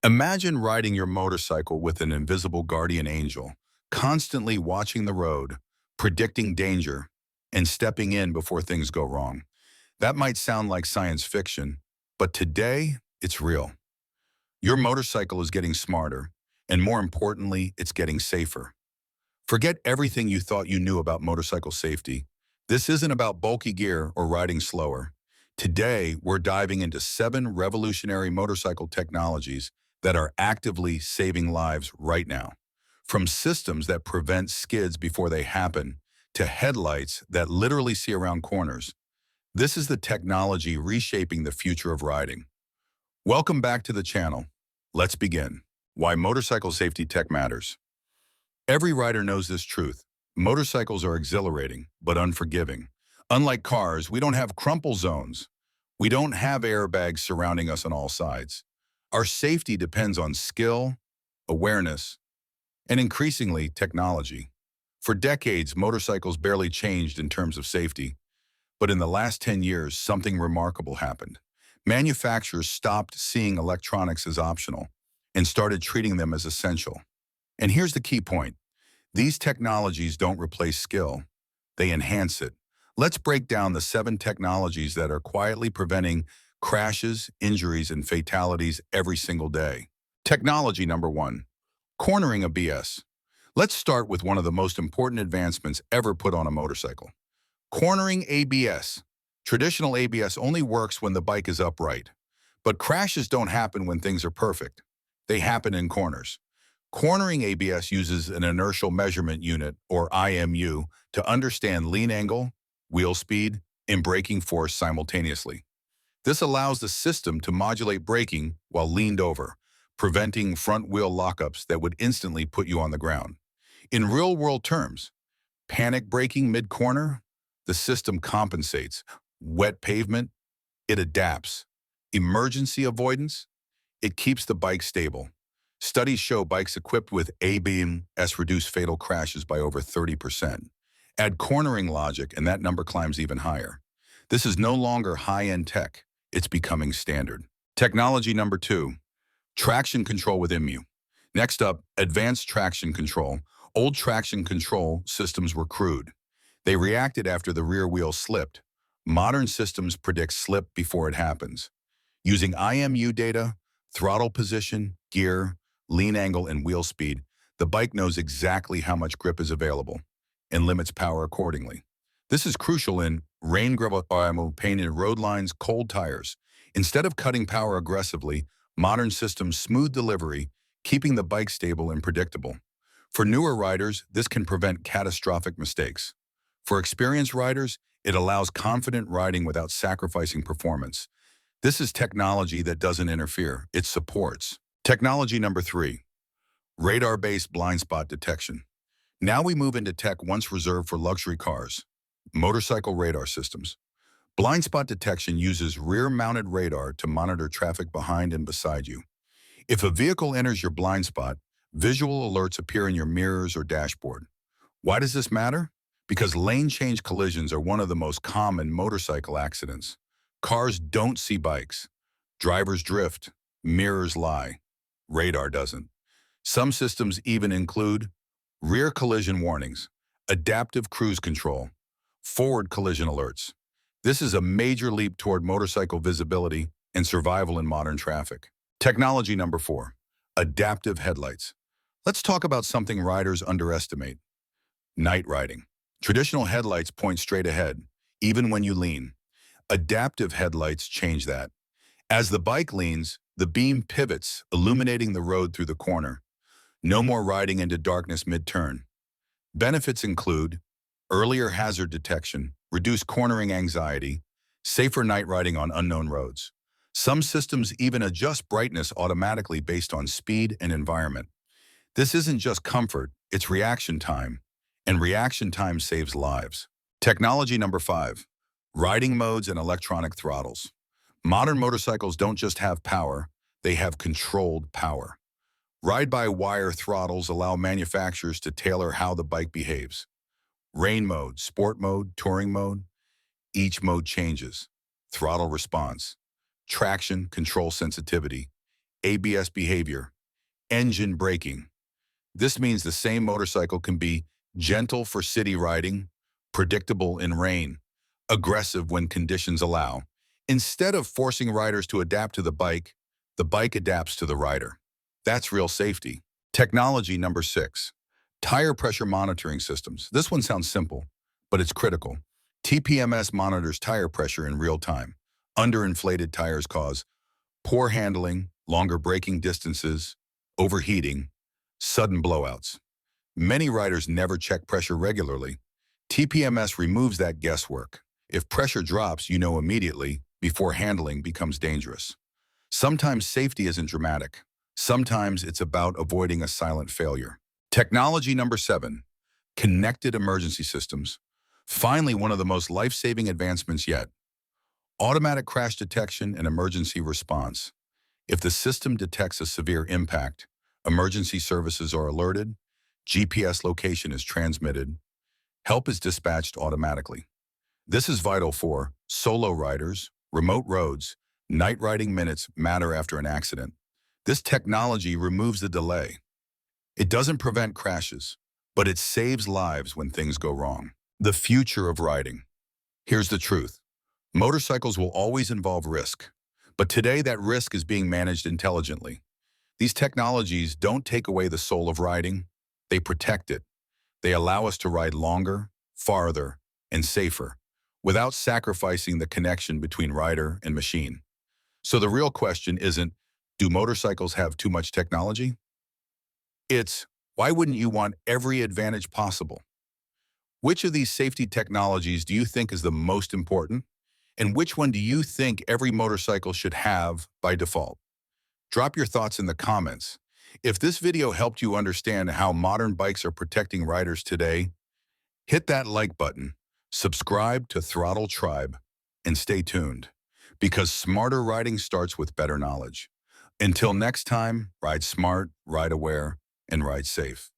Imagine riding your motorcycle with an invisible guardian angel, constantly watching the road, predicting danger, and stepping in before things go wrong. That might sound like science fiction, but today, it's real. Your motorcycle is getting smarter, and more importantly, it's getting safer. Forget everything you thought you knew about motorcycle safety. This isn't about bulky gear or riding slower. Today, we're diving into 7 revolutionary motorcycle technologies that are actively saving lives right now. From systems that prevent skids before they happen, to headlights that literally see around corners. This is the technology reshaping the future of riding. Welcome back to the channel. Let's begin. Why motorcycle safety tech matters. Every rider knows this truth. Motorcycles are exhilarating, but unforgiving. Unlike cars, we don't have crumple zones. We don't have airbags surrounding us on all sides. Our safety depends on skill, awareness, and increasingly, technology. For decades, motorcycles barely changed in terms of safety, but in the last 10 years, something remarkable happened. Manufacturers stopped seeing electronics as optional and started treating them as essential. And here's the key point. These technologies don't replace skill, they enhance it. Let's break down the 7 technologies that are quietly preventing crashes, injuries, and fatalities every single day. Technology number 1, cornering ABS. Let's start with one of the most important advancements ever put on a motorcycle. Cornering ABS. Traditional ABS only works when the bike is upright. But crashes don't happen when things are perfect. They happen in corners. Cornering ABS uses an inertial measurement unit, or IMU, to understand lean angle, wheel speed, and braking force simultaneously. This allows the system to modulate braking while leaned over, preventing front wheel lockups that would instantly put you on the ground. In real-world terms, panic braking mid-corner, the system compensates. Wet pavement, it adapts. Emergency avoidance, it keeps the bike stable. Studies show bikes equipped with ABS reduce fatal crashes by over 30%. Add cornering logic and that number climbs even higher. This is no longer high-end tech, it's becoming standard. Technology number 2, traction control with IMU. Next up, advanced traction control. Old traction control systems were crude. They reacted after the rear wheel slipped. Modern systems predict slip before it happens. Using IMU data, throttle position, gear, lean angle, and wheel speed, the bike knows exactly how much grip is available and limits power accordingly. This is crucial in rain, gravel, painted road lines, cold tires. Instead of cutting power aggressively, modern systems smooth delivery, keeping the bike stable and predictable. For newer riders, this can prevent catastrophic mistakes. For experienced riders, it allows confident riding without sacrificing performance. This is technology that doesn't interfere, it supports. Technology number 3, radar-based blind spot detection. Now we move into tech once reserved for luxury cars, motorcycle radar systems. Blind spot detection uses rear-mounted radar to monitor traffic behind and beside you. If a vehicle enters your blind spot, visual alerts appear in your mirrors or dashboard. Why does this matter? Because lane change collisions are one of the most common motorcycle accidents. Cars don't see bikes. Drivers drift. Mirrors lie. Radar doesn't. Some systems even include rear collision warnings, adaptive cruise control, forward collision alerts. This is a major leap toward motorcycle visibility and survival in modern traffic. Technology number 4, adaptive headlights. Let's talk about something riders underestimate: night riding. Traditional headlights point straight ahead, even when you lean. Adaptive headlights change that. As the bike leans, the beam pivots, illuminating the road through the corner. No more riding into darkness mid-turn. Benefits include earlier hazard detection, reduced cornering anxiety, safer night riding on unknown roads. Some systems even adjust brightness automatically based on speed and environment. This isn't just comfort, it's reaction time, and reaction time saves lives. Technology number 5, riding modes and electronic throttles. Modern motorcycles don't just have power, they have controlled power. Ride-by-wire throttles allow manufacturers to tailor how the bike behaves. Rain mode, sport mode, touring mode, each mode changes. Throttle response, traction, control sensitivity, ABS behavior, engine braking. This means the same motorcycle can be gentle for city riding, predictable in rain, aggressive when conditions allow. Instead of forcing riders to adapt to the bike adapts to the rider. That's real safety. Technology number 6, tire pressure monitoring systems. This one sounds simple, but it's critical. TPMS monitors tire pressure in real time. Underinflated tires cause poor handling, longer braking distances, overheating, sudden blowouts. Many riders never check pressure regularly. TPMS removes that guesswork. If pressure drops, you know immediately before handling becomes dangerous. Sometimes safety isn't dramatic. Sometimes it's about avoiding a silent failure. Technology number 7, connected emergency systems. Finally, one of the most life-saving advancements yet. Automatic crash detection and emergency response. If the system detects a severe impact, emergency services are alerted, GPS location is transmitted, help is dispatched automatically. This is vital for solo riders, remote roads, night riding minutes matter after an accident. This technology removes the delay. It doesn't prevent crashes, but it saves lives when things go wrong. The future of riding. Here's the truth. Motorcycles will always involve risk, but today that risk is being managed intelligently. These technologies don't take away the soul of riding, they protect it. They allow us to ride longer, farther, and safer, without sacrificing the connection between rider and machine. So the real question isn't, do motorcycles have too much technology? It's, why wouldn't you want every advantage possible? Which of these safety technologies do you think is the most important? And which one do you think every motorcycle should have by default? Drop your thoughts in the comments. If this video helped you understand how modern bikes are protecting riders today, hit that like button, subscribe to Throttle Tribe, and stay tuned, because smarter riding starts with better knowledge. Until next time, ride smart, ride aware, and ride safe.